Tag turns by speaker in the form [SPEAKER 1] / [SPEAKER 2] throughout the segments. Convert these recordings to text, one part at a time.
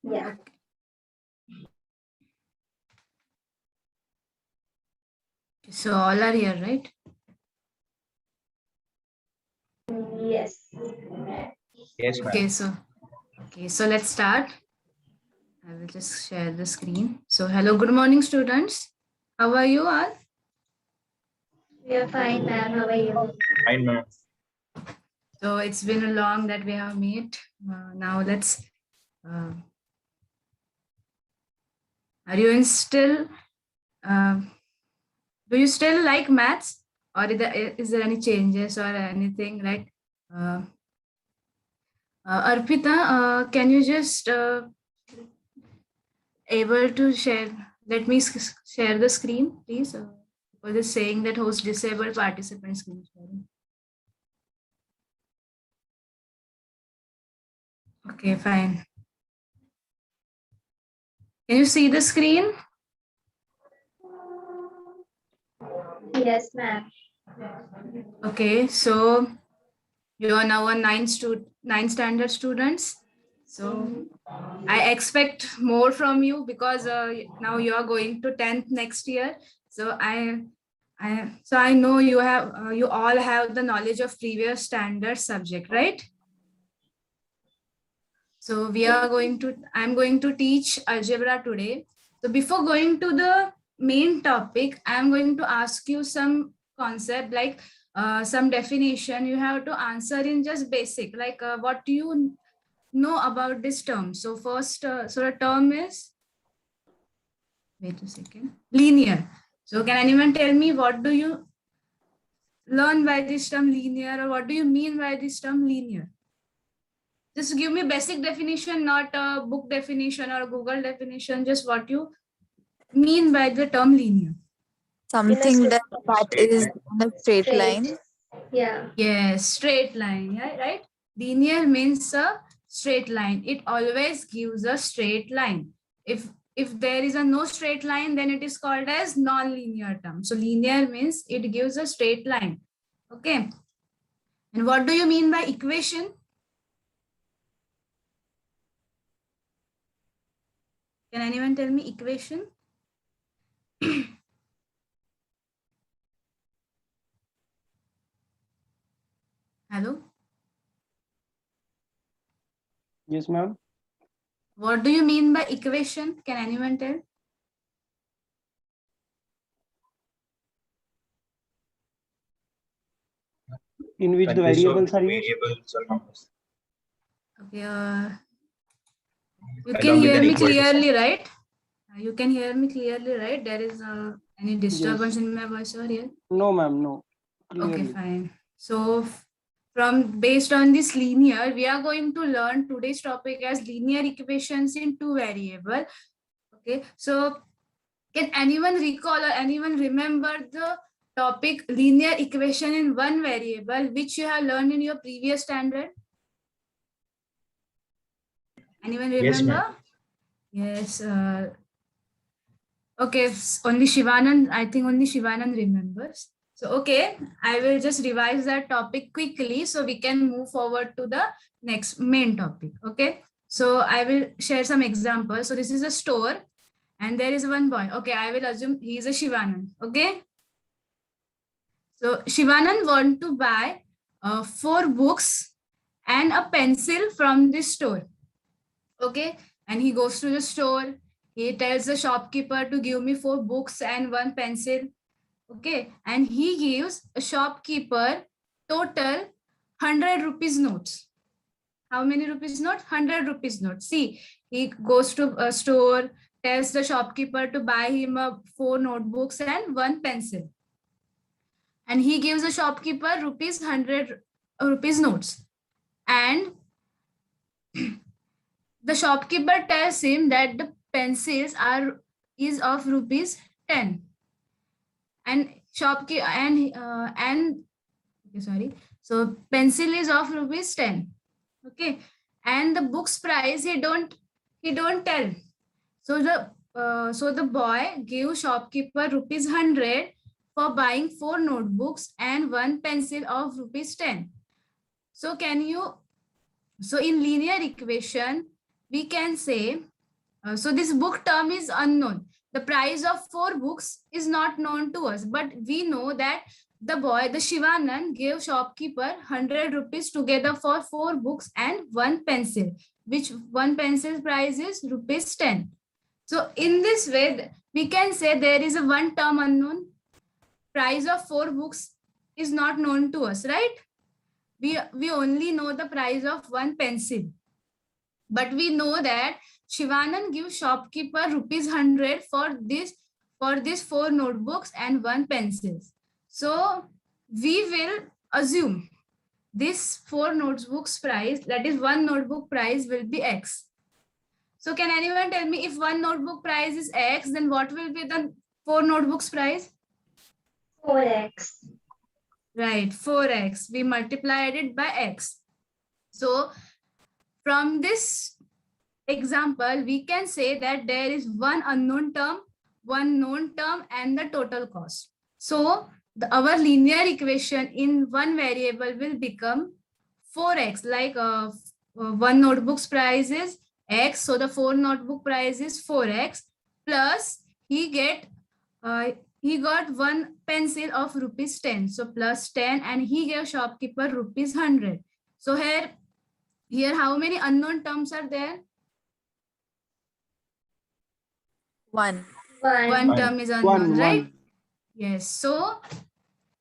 [SPEAKER 1] Yeah.
[SPEAKER 2] So all are here, right?
[SPEAKER 1] Yes.
[SPEAKER 3] Yes, ma'am.
[SPEAKER 2] Okay, so let's start. I will just share the screen. So hello, good morning, students. How are you all?
[SPEAKER 1] We are fine, ma'am. How are you?
[SPEAKER 3] Fine, ma'am.
[SPEAKER 2] So it's been a long that we have met. Now let's. Are you in still? Do you still like maths, or is there any changes or anything, right? Arpita, can you just able to share? Let me share the screen, please. Because it's saying that host disabled participant screen sharing. Okay, fine. Can you see the screen?
[SPEAKER 1] Yes, ma'am.
[SPEAKER 2] Okay, so you are now a ninth standard students. So I expect more from you because now you are going to 10th next year. So I know you have you all have the knowledge of previous standard subject, right? So I'm going to teach algebra today. So before going to the main topic, I'm going to ask you some concept like some definition. You have to answer in just basic, like what do you know about this term? So first, so the term is, wait a second, linear. So can anyone tell me what do you learn by this term linear, or what do you mean by this term linear? Just give me basic definition, not a book definition or a Google definition, just what you mean by the term linear.
[SPEAKER 4] Something that is
[SPEAKER 3] line.
[SPEAKER 4] in a straight line.
[SPEAKER 1] Yeah.
[SPEAKER 2] Yes, straight line, yeah, right? Linear means a straight line. It always gives a straight line. If there is a no straight line, then it is called as non-linear term. So linear means it gives a straight line. Okay. And what do you mean by equation? Can anyone tell me equation? Hello?
[SPEAKER 5] Yes, ma'am.
[SPEAKER 2] What do you mean by equation? Can anyone tell?
[SPEAKER 5] In which the
[SPEAKER 3] Consists of
[SPEAKER 5] variables are used.
[SPEAKER 3] variables or numbers.
[SPEAKER 2] Okay. You can
[SPEAKER 3] Along with
[SPEAKER 2] hear
[SPEAKER 3] an
[SPEAKER 2] me
[SPEAKER 3] equal to sign.
[SPEAKER 2] clearly, right? You can hear me clearly, right? There is any disturbance
[SPEAKER 5] Yes.
[SPEAKER 2] in my voice over here?
[SPEAKER 5] No, ma'am. No.
[SPEAKER 2] Okay,
[SPEAKER 5] Clearly.
[SPEAKER 2] fine. So from based on this linear, we are going to learn today's topic as linear equations in two variable. Okay, so can anyone recall or anyone remember the topic linear equation in one variable which you have learned in your previous standard? Anyone remember?
[SPEAKER 3] Yes,
[SPEAKER 2] Yes. Okay, only Shivanand, I think only Shivanand remembers. So, okay, I will just revise that topic quickly so we can move forward to the next main topic. Okay, so I will share some examples. So, this is a store and there is one boy. Okay, I will assume he is a Shivanand. Okay, so Shivanand want to buy 4 books and a pencil from this store. Okay, and he goes to the store. He tells the shopkeeper to give me 4 books and 1 pencil. Okay, and he gives a shopkeeper total 100 rupees notes. How many rupees notes? 100 rupees notes. See, he goes to a store, tells the shopkeeper to buy him 4 notebooks and 1 pencil. And he gives the shopkeeper rupees 100 rupees notes. And the shopkeeper tells him that the pencils is of rupees 10, and shopkeeper and okay, sorry, so pencil is of rupees 10. Okay, and the book's price he don't tell. So the boy gave shopkeeper rupees 100 for buying 4 notebooks and 1 pencil of rupees 10. So in linear equation we can say So this book term is unknown. The price of 4 books is not known to us, but we know that the boy, the Shivanand, gave shopkeeper 100 rupees together for 4 books and 1 pencil, which 1 pencil price is rupees 10. So in this way, we can say there is a one term unknown. Price of 4 books is not known to us, right? We only know the price of 1 pencil. But we know that Shivanand gives shopkeeper rupees 100 for this 4 notebooks and 1 pencil. So we will assume this 4 notebooks price, that is 1 notebook price, will be X. So can anyone tell me, if 1 notebook price is X, then what will be the 4 notebooks price?
[SPEAKER 1] 4x.
[SPEAKER 2] Right, 4x. We multiplied it by X. So from this example, we can say that there is one unknown term, one known term, and the total cost. So our linear equation in one variable will become 4x, like 1 notebook's price is X. So the 4 notebook price is 4x, plus he got 1 pencil of rupees 10. So plus 10, and he gave shopkeeper rupees 100. So here how many unknown terms are there?
[SPEAKER 4] 1.
[SPEAKER 2] One term is unknown,
[SPEAKER 5] One.
[SPEAKER 2] right? Yes. So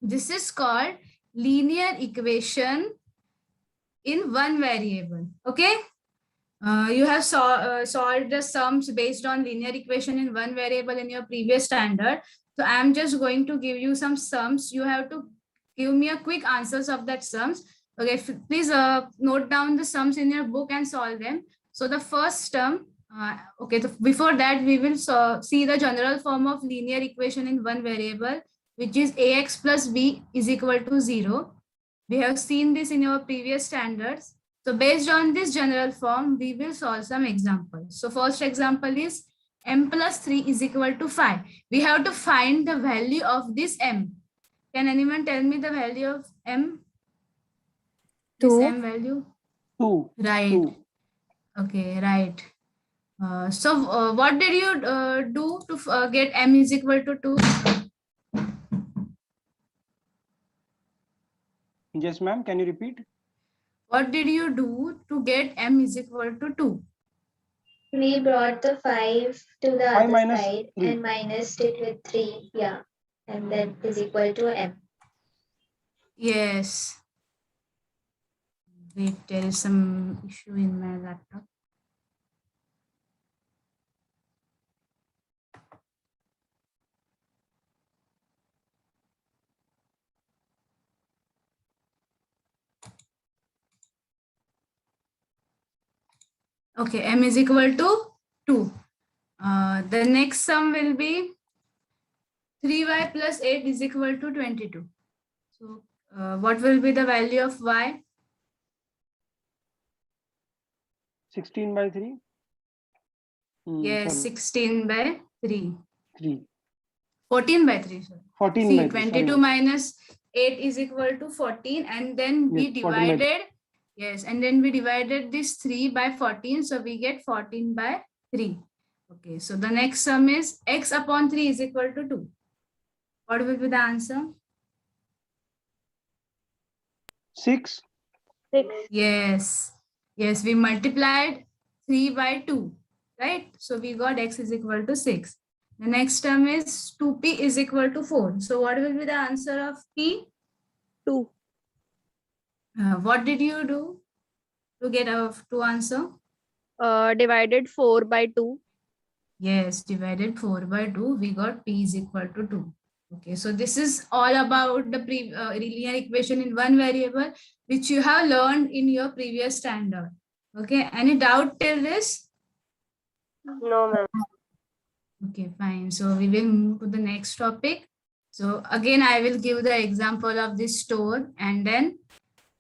[SPEAKER 2] this is called linear equation in one variable. Okay. You have solved the sums based on linear equation in one variable in your previous standard. So I'm just going to give you some sums. You have to give me a quick answers of that sums. Okay, please note down the sums in your book and solve them. So the first term, okay, before that we will see the general form of linear equation in one variable, which is ax plus b is equal to 0. We have seen this in your previous standards. So based on this general form, we will solve some examples. So first example is m plus 3 is equal to 5. We have to find the value of this m. Can anyone tell me the value of m?
[SPEAKER 4] 2.
[SPEAKER 2] This m value?
[SPEAKER 5] 2.
[SPEAKER 2] Right.
[SPEAKER 5] 2.
[SPEAKER 2] Okay, right. So what did you do to get m is equal to 2?
[SPEAKER 5] Yes, ma'am. Can you repeat?
[SPEAKER 2] What did you do to get m is equal to 2?
[SPEAKER 1] We brought the 5 to the
[SPEAKER 5] 5
[SPEAKER 1] other
[SPEAKER 5] minus
[SPEAKER 1] side
[SPEAKER 5] 3.
[SPEAKER 1] and minus it with 3. Yeah. And then is equal to m.
[SPEAKER 2] Yes. Wait, there is some issue in my laptop. Okay, m is equal to 2. The next sum will be 3y plus 8 is equal to 22. So what will be the value of y?
[SPEAKER 5] 16 by 3.
[SPEAKER 2] Yes, 16 by 3.
[SPEAKER 5] 3.
[SPEAKER 2] 14 by 3. Sorry.
[SPEAKER 5] 14
[SPEAKER 2] See,
[SPEAKER 5] by 3.
[SPEAKER 2] 22
[SPEAKER 5] sorry.
[SPEAKER 2] minus 8 is equal to 14, and then we
[SPEAKER 5] Yes, 14 by
[SPEAKER 2] divided, yes, and then we divided this 3 by 14, so we get 14 by 3. Okay, so the next sum is x upon 3 is equal to 2. What will be the answer?
[SPEAKER 5] 6.
[SPEAKER 1] 6.
[SPEAKER 2] Yes, yes, we multiplied 3 by 2, right? So we got x is equal to 6. The next term is 2p is equal to 4. So what will be the answer of p?
[SPEAKER 4] 2.
[SPEAKER 2] What did you do to get to answer?
[SPEAKER 6] Divided 4 by 2.
[SPEAKER 2] Yes, divided 4 by 2, we got p is equal to 2. Okay, so this is all about the linear equation in one variable, which you have learned in your previous standard. Okay, any doubt till this?
[SPEAKER 6] No, ma'am.
[SPEAKER 2] Okay, fine. So we will move to the next topic. So again, I will give the example of this store and then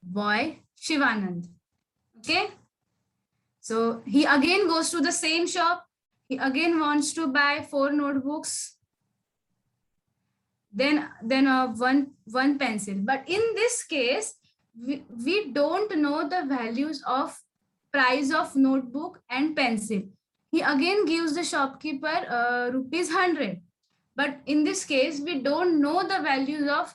[SPEAKER 2] boy Shivanand. Okay. So he again goes to the same shop. He again wants to buy 4 notebooks. Then one pencil. But in this case, we don't know the values of price of notebook and pencil. he again gives the shopkeeper rupees 100. But in this case, we don't know the values of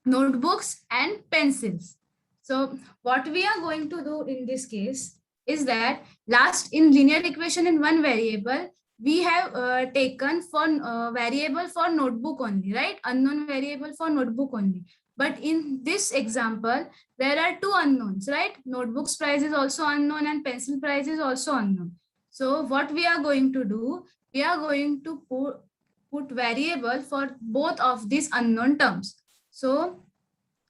[SPEAKER 2] notebooks and pencils. So what we are going to do in this case is that last in linear equation in one variable, we have taken for variable for notebook only, right? Unknown variable for notebook only. But in this example, there are two unknowns, right? Notebook's price is also unknown and pencil price is also unknown. So what we are going to do, we are going to put variable for both of these unknown terms. So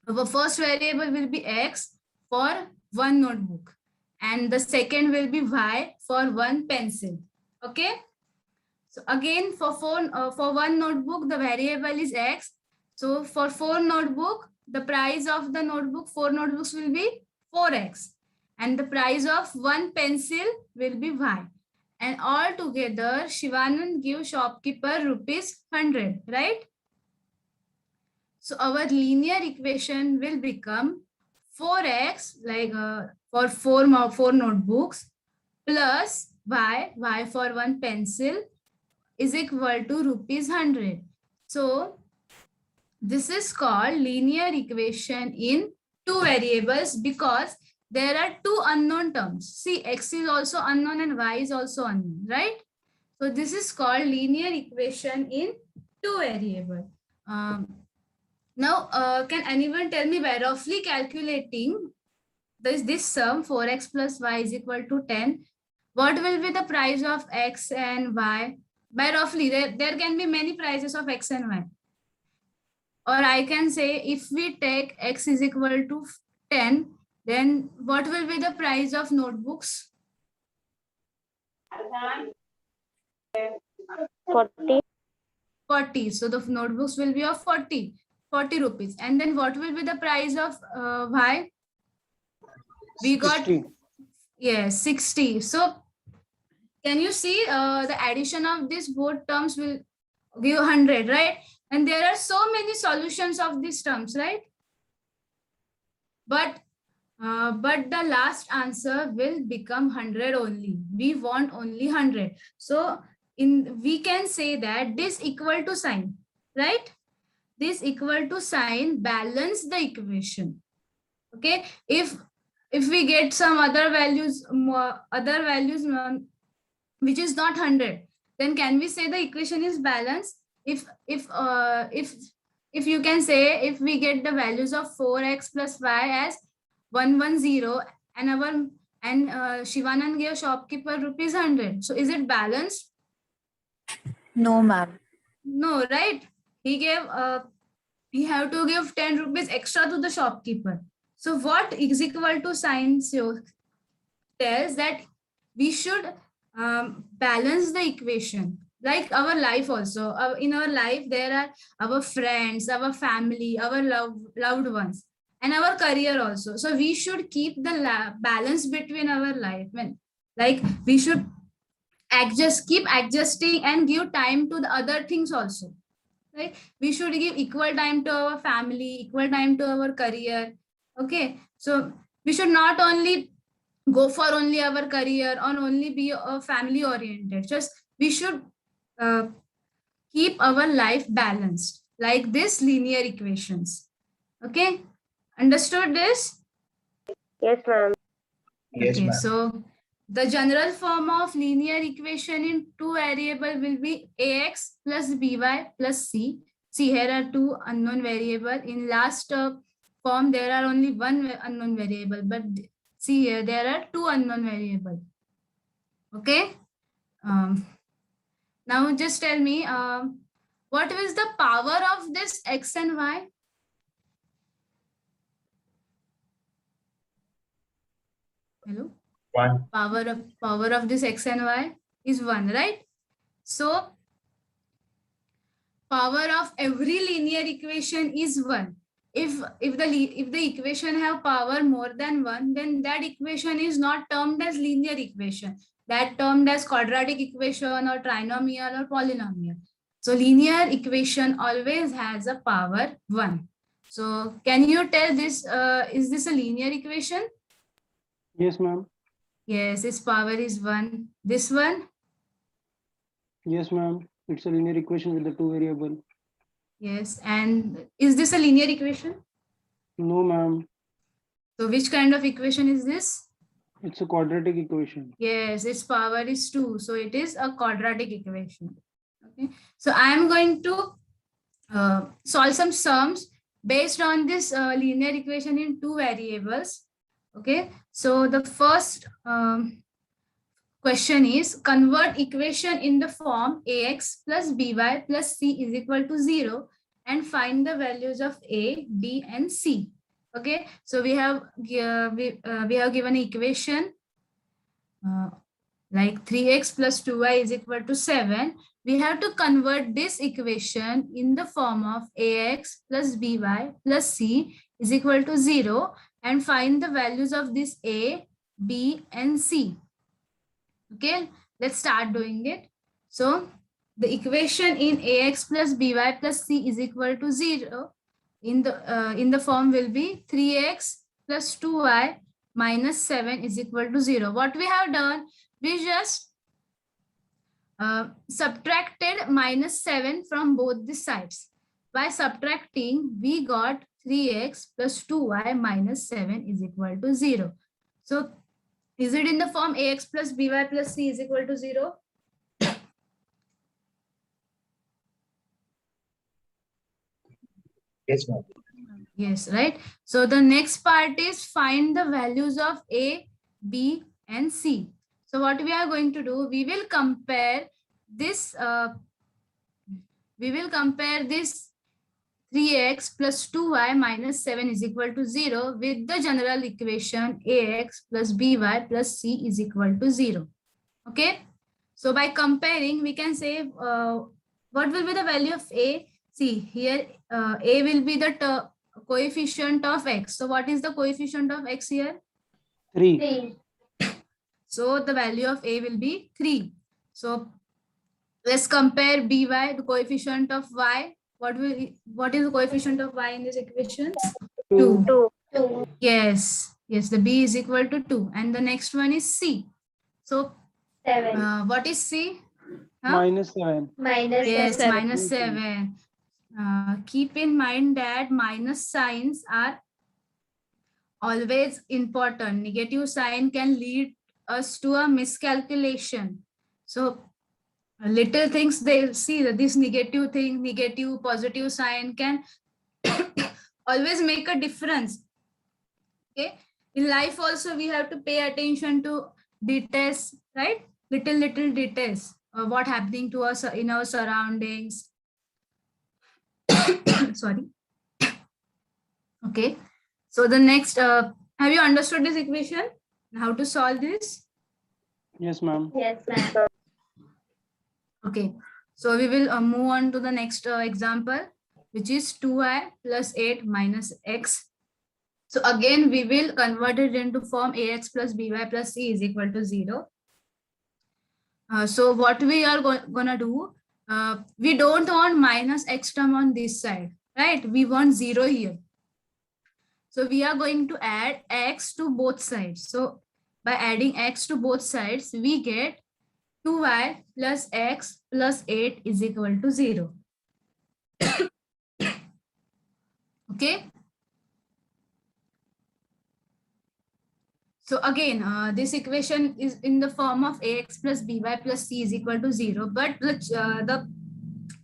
[SPEAKER 2] our first variable will be X for one notebook and the second will be Y for one pencil. Okay. So again for one notebook, the variable is X. So for 4 notebook, the price of the notebook, 4 notebooks will be 4X. And the price of one pencil will be Y. And all together, Shivanand gives shopkeeper rupees 100, right? So our linear equation will become 4x, like for four notebooks, plus y for one pencil is equal to rupees 100. So this is called linear equation in two variables because there are two unknown terms. See, x is also unknown and y is also unknown, right? So this is called linear equation in two variables. Now, can anyone tell me by roughly calculating this sum 4x plus y is equal to 10, what will be the price of x and y? By roughly, there can be many prices of x and y. Or I can say if we take x is equal to 10, then what will be the price of notebooks?
[SPEAKER 6] 40.
[SPEAKER 2] 40. So the notebooks will be of 40 rupees. And then what will be the price of y? We got
[SPEAKER 5] 60.
[SPEAKER 2] yes, 60. So can you see the addition of these both terms will give 100, right? And there are so many solutions of these terms, right? But the last answer will become 100 only. We want only 100. So we can say that this equal to sign, right? This equal to sign balance the equation. Okay, if we get some other values which is not 100, then can we say the equation is balanced? If you can say if we get the values of 4x plus y as 110 and Shivanand gave shopkeeper rupees 100, so is it balanced?
[SPEAKER 4] No, ma'am.
[SPEAKER 2] No, right? He gave he have to give 10 rupees extra to the shopkeeper. So what is equal to sign tells that we should balance the equation. Like our life also. In our life, there are our friends, our family, our loved ones, and our career also. So we should keep the balance between our life. Like we should keep adjusting and give time to the other things also. Right? We should give equal time to our family, equal time to our career. Okay, so we should not only go for only our career or only be family oriented. Just we should keep our life balanced, like this linear equations. Okay, understood this?
[SPEAKER 6] Yes, ma'am.
[SPEAKER 3] Yes,
[SPEAKER 2] Okay,
[SPEAKER 3] ma'am.
[SPEAKER 2] so the general form of linear equation in two variable will be ax plus by plus c. See, here are two unknown variable. In last form, there are only one unknown variable, but see here, there are two unknown variable. Okay. Now just tell me, what is the power of this x and y? Hello?
[SPEAKER 3] 1.
[SPEAKER 2] Power of this x and y is 1, right? So power of every linear equation is 1. If the equation have power more than 1, then that equation is not termed as linear equation. That termed as quadratic equation or trinomial or polynomial. So linear equation always has a power 1. So can you tell this, is this a linear equation?
[SPEAKER 5] Yes, ma'am.
[SPEAKER 2] Yes, its power is 1. This one?
[SPEAKER 5] Yes, ma'am. It's a linear equation with the two variable.
[SPEAKER 2] Yes. And is this a linear equation?
[SPEAKER 5] No, ma'am.
[SPEAKER 2] So which kind of equation is this?
[SPEAKER 5] It's a quadratic equation.
[SPEAKER 2] Yes, its power is 2. So it is a quadratic equation. Okay. So I am going to solve some sums based on this linear equation in two variables. Okay. So the first question is convert equation in the form ax plus by plus c is equal to 0 and find the values of a, b and c. Okay. So we have given equation like 3x plus 2y is equal to 7. We have to convert this equation in the form of ax plus by plus c is equal to 0 and find the values of this a, b and c. Okay, let's start doing it. So the equation in ax plus by plus c is equal to 0 in the form will be 3x plus 2y minus 7 is equal to 0. What we have done, we just subtracted minus 7 from both the sides. By subtracting, we got 3x plus 2y minus 7 is equal to 0. So is it in the form ax plus by plus c is equal to 0?
[SPEAKER 3] Yes, ma'am.
[SPEAKER 2] Yes, right. So the next part is find the values of a, b and c. So what we are going to do, we will compare this 3x plus 2y minus 7 is equal to 0 with the general equation ax plus by plus c is equal to 0. Okay. So by comparing, we can say what will be the value of a? See here, a will be the coefficient of x. So what is the coefficient of x here?
[SPEAKER 5] 3.
[SPEAKER 1] 3.
[SPEAKER 2] So the value of a will be 3. So let's compare by, the coefficient of y. What is the coefficient of y in this equation? 2.
[SPEAKER 6] 2.
[SPEAKER 1] 2.
[SPEAKER 2] Yes, the b is equal to 2. And the next one is c. So
[SPEAKER 1] 7.
[SPEAKER 2] what is c?
[SPEAKER 5] Minus 7.
[SPEAKER 1] Minus
[SPEAKER 2] Yes,
[SPEAKER 1] 7.
[SPEAKER 2] minus 7. Keep in mind that minus signs are always important. Negative sign can lead us to a miscalculation. So little things, they see that this negative thing, negative, positive sign can always make a difference. Okay. In life also, we have to pay attention to details, right? Little details of what happening to us in our surroundings. Sorry. Okay. So the next, have you understood this equation? How to solve this?
[SPEAKER 5] Yes, ma'am.
[SPEAKER 1] Yes, ma'am.
[SPEAKER 2] Okay. So we will move on to the next example, which is 2y plus 8 minus x. So again, we will convert it into form ax plus by plus c is equal to 0. So what we are gonna do, we don't want minus x term on this side, right? We want 0 here. So we are going to add x to both sides. So by adding x to both sides, we get 2y plus x plus 8 is equal to 0. Okay. So again, this equation is in the form of ax plus by plus c is equal to 0, but the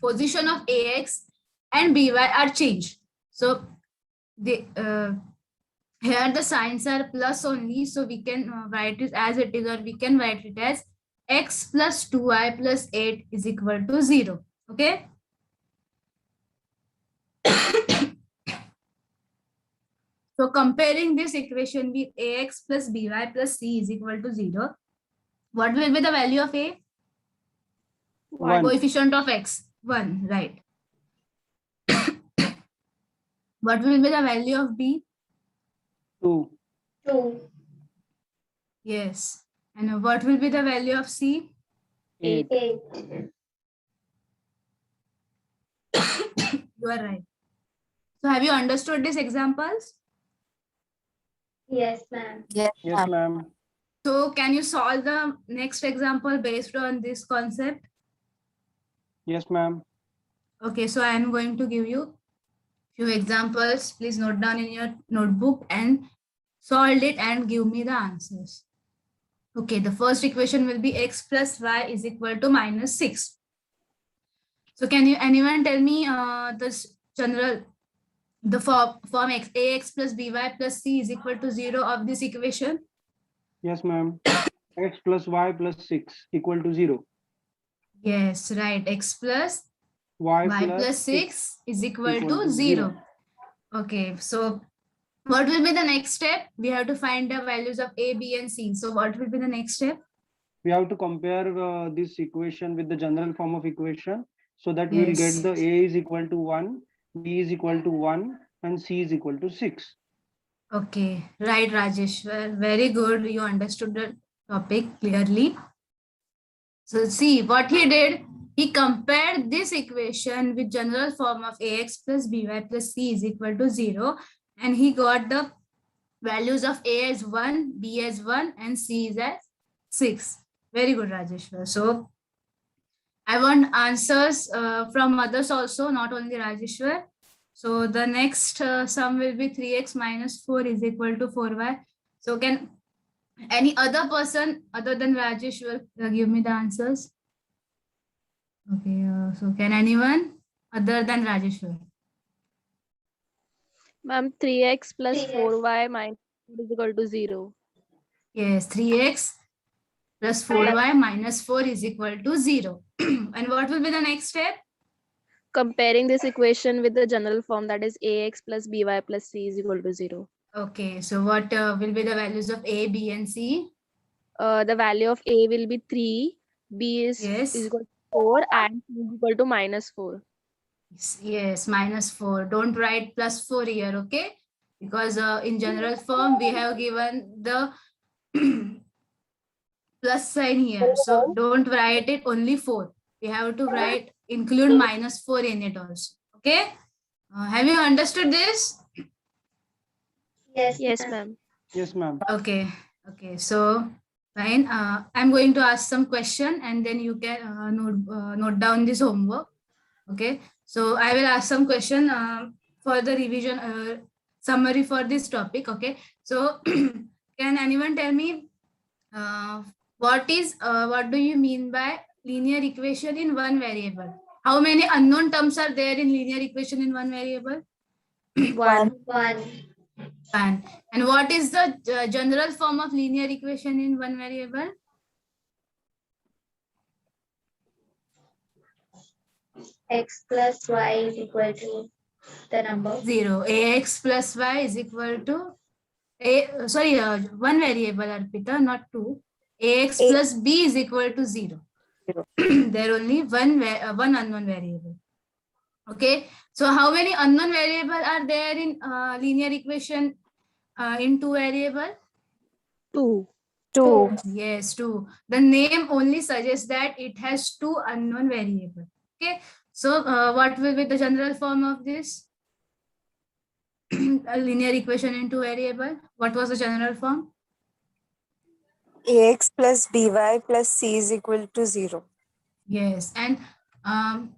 [SPEAKER 2] position of ax and by are changed. So the here the signs are plus only, so we can write it as it is, or we can write it as x plus 2y plus 8 is equal to 0. Okay. So comparing this equation with ax plus by plus c is equal to 0, what will be the value of a?
[SPEAKER 5] 1.
[SPEAKER 2] Coefficient of x, 1, right. What will be the value of b?
[SPEAKER 5] 2.
[SPEAKER 1] 2.
[SPEAKER 2] Yes. And what will be the value of c?
[SPEAKER 5] 8.
[SPEAKER 1] 8.
[SPEAKER 2] You are right. So have you understood these examples?
[SPEAKER 1] Yes, ma'am.
[SPEAKER 4] Yes,
[SPEAKER 5] Yes,
[SPEAKER 4] ma'am.
[SPEAKER 5] ma'am.
[SPEAKER 2] So can you solve the next example based on this concept?
[SPEAKER 5] Yes, ma'am.
[SPEAKER 2] Okay, so I am going to give you few examples. Please note down in your notebook and solve it and give me the answers. Okay, the first equation will be x plus y is equal to -6. So can you anyone tell me this general the form ax plus by plus c is equal to 0 of this equation?
[SPEAKER 5] Yes, ma'am. X plus y plus 6 equal to 0.
[SPEAKER 2] Yes, right. X plus
[SPEAKER 5] Y
[SPEAKER 2] y
[SPEAKER 5] plus
[SPEAKER 2] plus
[SPEAKER 5] 6
[SPEAKER 2] 6 is equal
[SPEAKER 5] equal
[SPEAKER 2] to
[SPEAKER 5] to
[SPEAKER 2] 0. Okay, so what will be the next step? We have to find the values of a, b, and c. So what will be the next step?
[SPEAKER 5] We have to compare this equation with the general form of equation, so that we will
[SPEAKER 2] Yes.
[SPEAKER 5] get the A is equal to 1, B is equal to 1, and C is equal to 6.
[SPEAKER 2] Okay, right, Rajesh. Well, very good. You understood the topic clearly. So see what he did. He compared this equation with general form of ax plus by plus c is equal to 0. And he got the values of a as 1, b as 1, and c is as 6. Very good, Rajeshwar. So I want answers from others also, not only Rajeshwar. So the next sum will be 3x minus 4 is equal to 4y. So can any other person other than Rajesh will give me the answers? Okay, so can anyone other than Rajeshwar?
[SPEAKER 6] Ma'am, 3x plus
[SPEAKER 1] 3x.
[SPEAKER 6] 4y minus 4 is equal to 0.
[SPEAKER 2] Yes, 3x plus 4y minus 4 is equal to 0. And what will be the next step?
[SPEAKER 6] Comparing this equation with the general form, that is ax plus by plus c is equal to 0.
[SPEAKER 2] Okay, so what will be the values of a, b, and c?
[SPEAKER 6] The value of a will be 3, b is
[SPEAKER 2] Yes.
[SPEAKER 6] equal to 4, and c is equal to -4.
[SPEAKER 2] Yes, -4. Don't write +4 here, okay? Because in general form, we have given the plus sign here. So don't write it only 4. We have to write, include -4 in it also. Okay? Have you understood this?
[SPEAKER 6] Yes, ma'am.
[SPEAKER 5] Yes, ma'am.
[SPEAKER 2] Okay. Okay. So fine. I'm going to ask some question and then you can note down this homework. Okay. So I will ask some question for the revision summary for this topic. Okay. So can anyone tell me what do you mean by linear equation in one variable? How many unknown terms are there in linear equation in one variable?
[SPEAKER 6] 1.
[SPEAKER 1] 1.
[SPEAKER 2] One. And what is the general form of linear equation in one variable?
[SPEAKER 1] X plus y is equal to the number
[SPEAKER 2] 0. Ax plus y is equal to one variable, Arpita, not two. Ax plus b is equal to 0. There only one unknown variable. Okay. So how many unknown variables are there in linear equation in two variable?
[SPEAKER 6] 2.
[SPEAKER 4] 2.
[SPEAKER 2] Yes, 2. The name only suggests that it has two unknown variables. Okay. So what will be the general form of this? A linear equation in two variable. What was the general form?
[SPEAKER 4] Ax plus by plus c is equal to 0.
[SPEAKER 2] Yes. And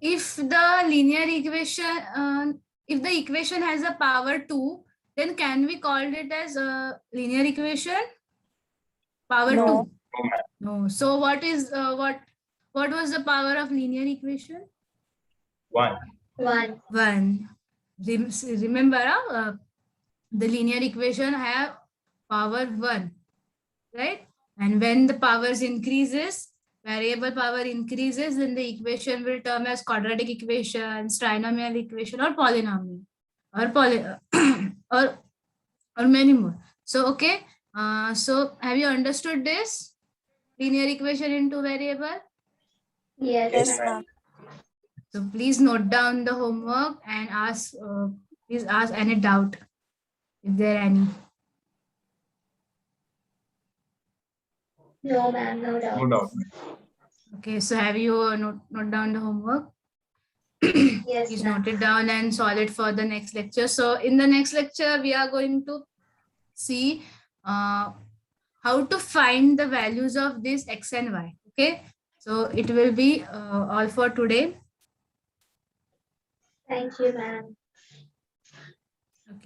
[SPEAKER 2] if the linear equation, if the equation has a power 2, then can we call it as a linear equation? Power
[SPEAKER 4] No.
[SPEAKER 2] 2. No. So what is what was the power of linear equation?
[SPEAKER 3] 1.
[SPEAKER 1] 1.
[SPEAKER 2] 1. Remember, the linear equation have power 1, right? And when the powers increases, variable power increases, then the equation will term as quadratic equation, trinomial equation, or polynomial, or or many more. So okay. So have you understood this linear equation in two variable?
[SPEAKER 1] Yes.
[SPEAKER 4] Yes, ma'am.
[SPEAKER 2] So please note down the homework and please ask any doubt if there are any.
[SPEAKER 1] No, ma'am. No
[SPEAKER 3] No
[SPEAKER 1] doubt.
[SPEAKER 3] doubt.
[SPEAKER 2] Okay, so have you note down the homework?
[SPEAKER 1] Yes,
[SPEAKER 2] Please
[SPEAKER 1] ma'am.
[SPEAKER 2] note it down and solve it for the next lecture. So in the next lecture, we are going to see how to find the values of this x and y. Okay, so it will be all for today.
[SPEAKER 1] Thank you, ma'am.